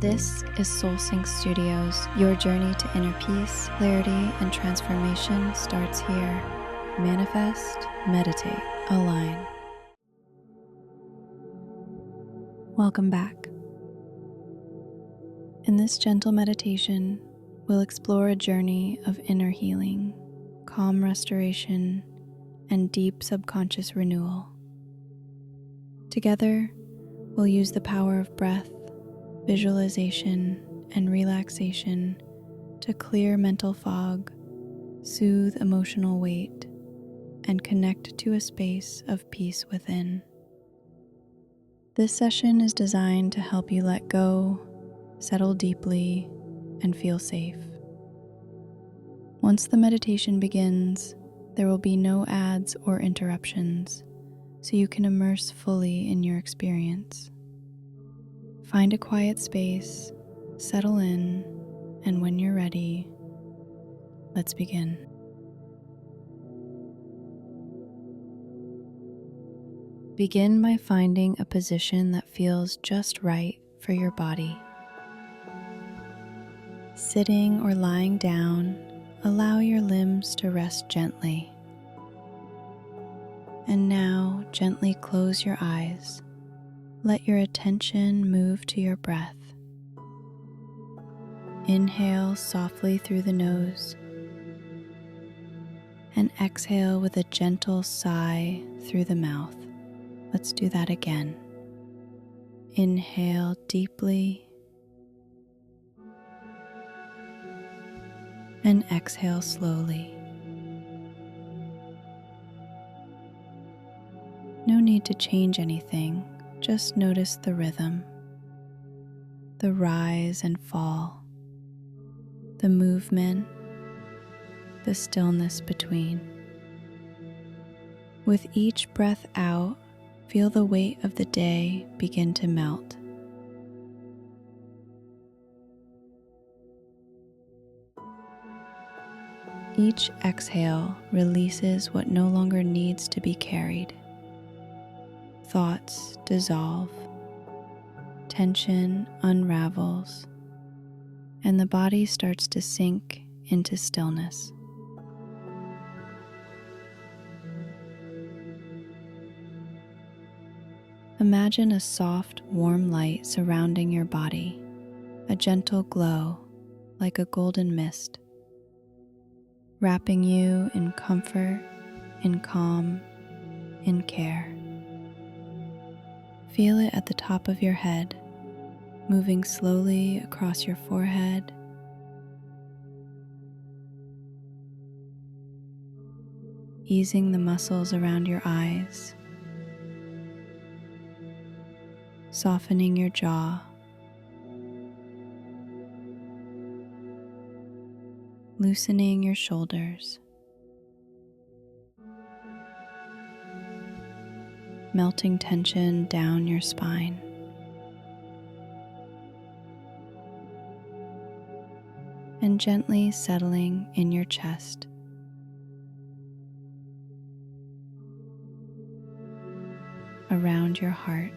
This is Soul Sync Studios. Your journey to inner peace, clarity, and transformation starts here. Manifest, meditate, align. Welcome back. In this gentle meditation, we'll explore a journey of inner healing, calm restoration, and deep subconscious renewal. Together, we'll use the power of breath, visualization, and relaxation to clear mental fog, soothe emotional weight, and connect to a space of peace within. This session is designed to help you let go, settle deeply, and feel safe. Once the meditation begins, there will be no ads or interruptions, so you can immerse fully in your experience. Find a quiet space, settle in, and when you're ready, let's begin. Begin by finding a position that feels just right for your body. Sitting or lying down, allow your limbs to rest gently. And now, gently close your eyes. Let your attention move to your breath. Inhale softly through the nose and exhale with a gentle sigh through the mouth. Let's do that again. Inhale deeply and exhale slowly. No need to change anything. Just notice the rhythm, the rise and fall, the movement, the stillness between. With each breath out, feel the weight of the day begin to melt. Each exhale releases what no longer needs to be carried. Thoughts dissolve, tension unravels, and the body starts to sink into stillness. Imagine a soft, warm light surrounding your body, a gentle glow like a golden mist, wrapping you in comfort, in calm, in care. Feel it at the top of your head, moving slowly across your forehead, easing the muscles around your eyes, softening your jaw, loosening your shoulders, melting tension down your spine. And gently settling in your chest. Around your heart,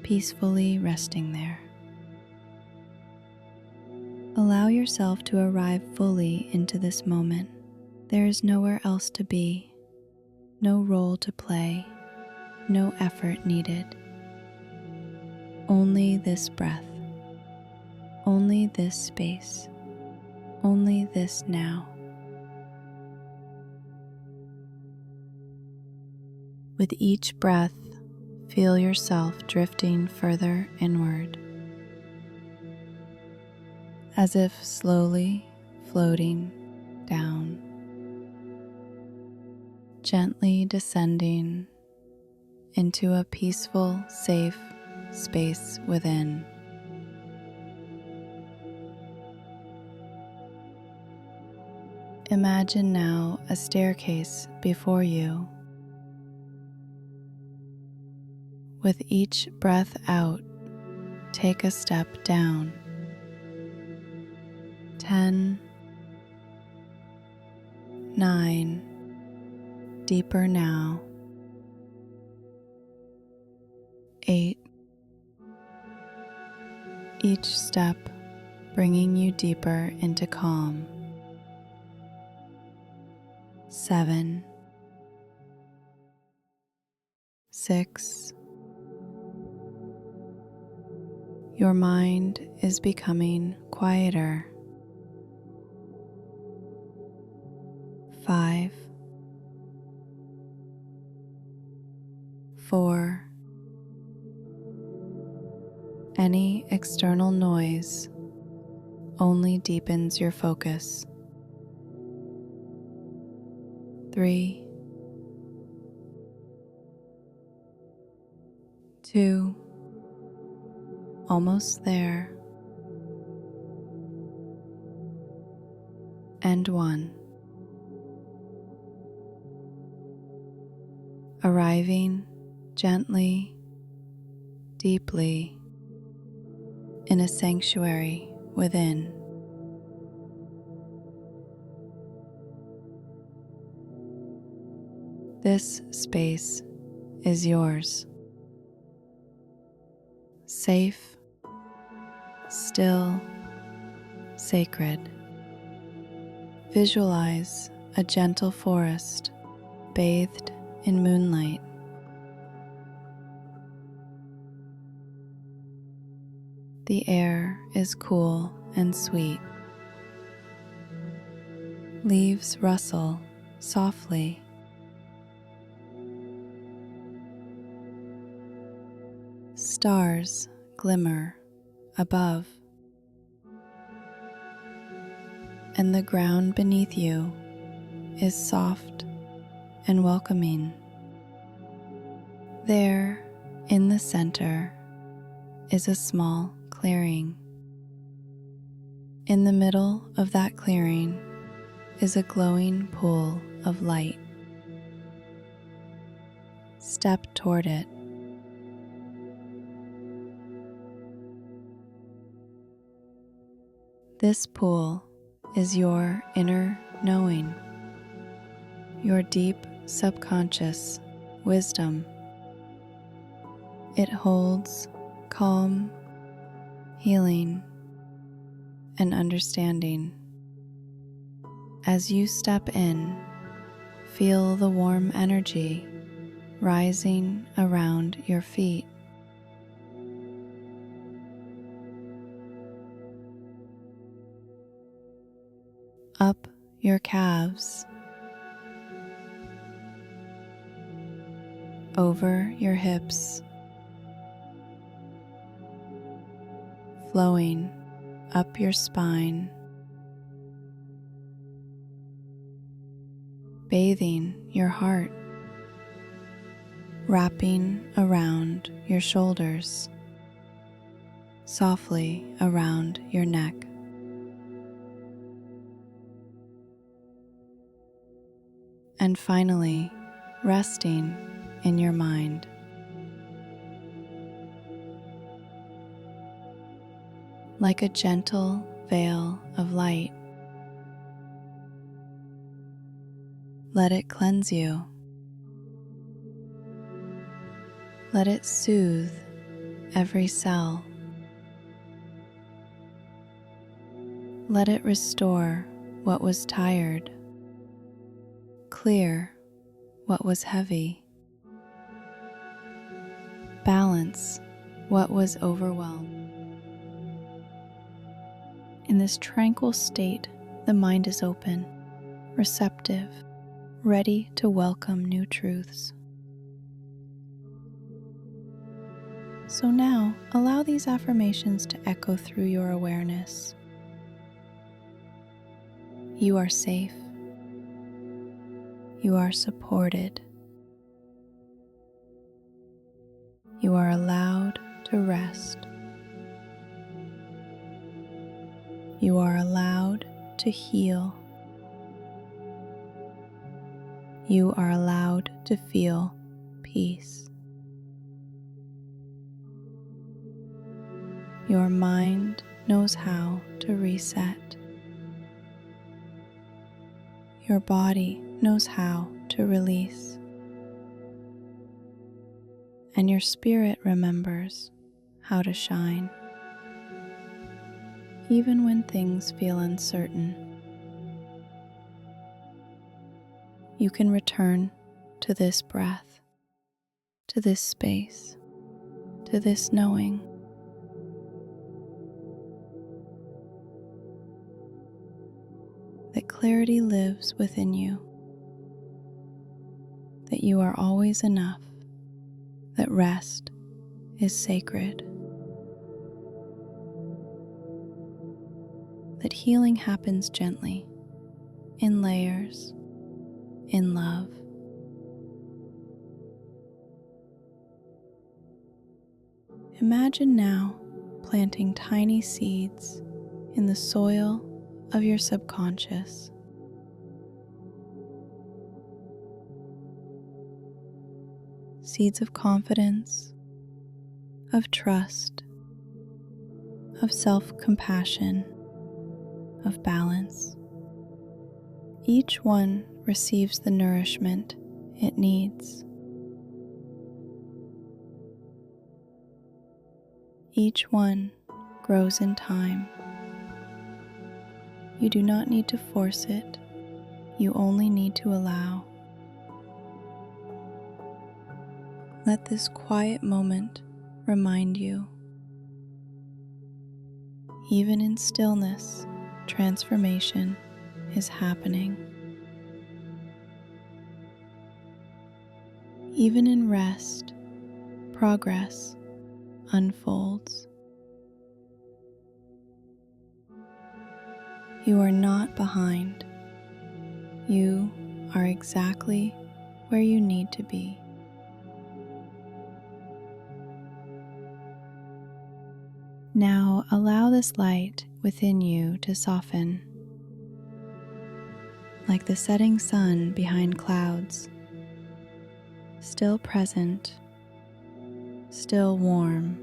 peacefully resting there. Allow yourself to arrive fully into this moment. There is nowhere else to be, no role to play, no effort needed. Only this breath, only this space, only this now. With each breath, feel yourself drifting further inward, as if slowly floating down, gently descending into a peaceful, safe space within. Imagine now a staircase before you. With each breath out, take a step down. 10, 9, deeper now. 8, each step bringing you deeper into calm. 7, 6. Your mind is becoming quieter. 5, 4. Any external noise only deepens your focus. 3, 2. Almost there. And 1. Arriving gently, deeply, in a sanctuary within. This space is yours. Safe, still, sacred. Visualize a gentle forest bathed in moonlight. The air is cool and sweet. Leaves rustle softly. Stars glimmer above, and the ground beneath you is soft and welcoming. There, in the center, is a small clearing. In the middle of that clearing is a glowing pool of light. Step toward it. This pool is your inner knowing, your deep subconscious wisdom. It holds calm, healing, and understanding. As you step in, feel the warm energy rising around your feet. Up your calves, over your hips, flowing up your spine, bathing your heart, wrapping around your shoulders, softly around your neck. And finally, resting in your mind. Like a gentle veil of light, let it cleanse you. Let it soothe every cell. Let it restore what was tired, clear what was heavy, balance what was overwhelmed. In this tranquil state, the mind is open, receptive, ready to welcome new truths. So now, allow these affirmations to echo through your awareness. You are safe. You are supported. You are allowed to rest. You are allowed to heal. You are allowed to feel peace. Your mind knows how to reset. Your body knows how to release. And your spirit remembers how to shine. even when things feel uncertain. You can return to this breath, to this space, to this knowing. That clarity lives within you, that you are always enough, that rest is sacred, that healing happens gently, in layers, in love. Imagine now planting tiny seeds in the soil of your subconscious. Seeds of confidence, of trust, of self-compassion, of balance. Each one receives the nourishment it needs. Each one grows in time. You do not need to force it, you only need to allow. Let this quiet moment remind you, even in stillness, transformation is happening. Even in rest, progress unfolds. You are not behind. You are exactly where you need to be. Now allow this light within you to soften, like the setting sun behind clouds, still present, still warm,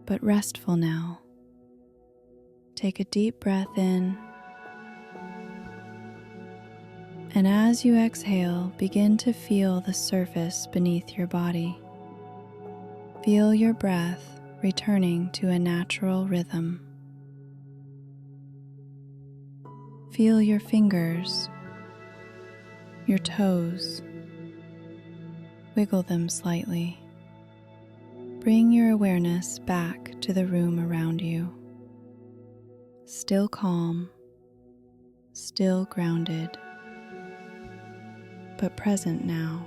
but restful now. Take a deep breath in, and as you exhale, begin to feel the surface beneath your body. Feel your breath returning to a natural rhythm. Feel your fingers, your toes. Wiggle them slightly. Bring your awareness back to the room around you. Still calm, still grounded, but present now.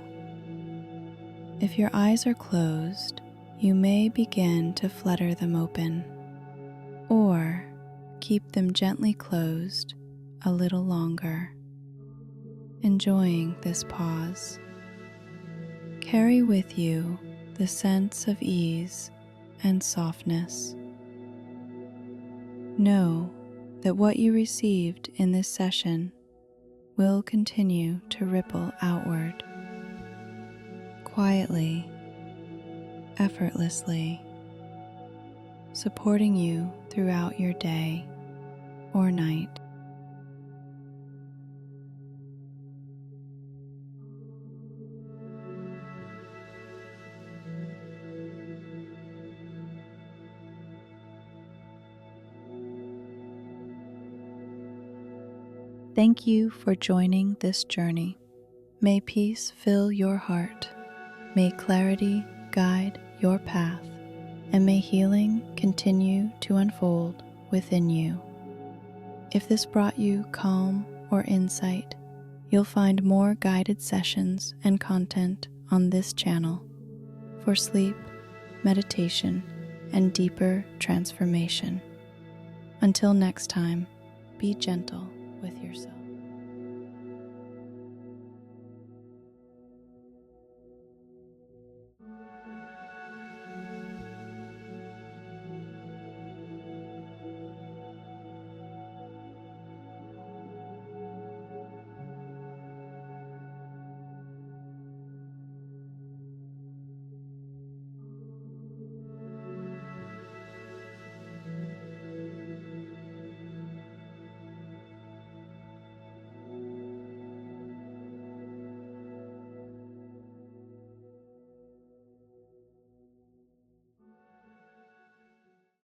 If your eyes are closed, you may begin to flutter them open, or keep them gently closed a little longer, enjoying this pause. Carry with you the sense of ease and softness. Know that what you received in this session will continue to ripple outward, quietly, effortlessly, supporting you throughout your day or night. Thank you for joining this journey. May peace fill your heart. May clarity guide your path. And may healing continue to unfold within you. If this brought you calm or insight, you'll find more guided sessions and content on this channel for sleep, meditation, and deeper transformation. Until next time, be gentle.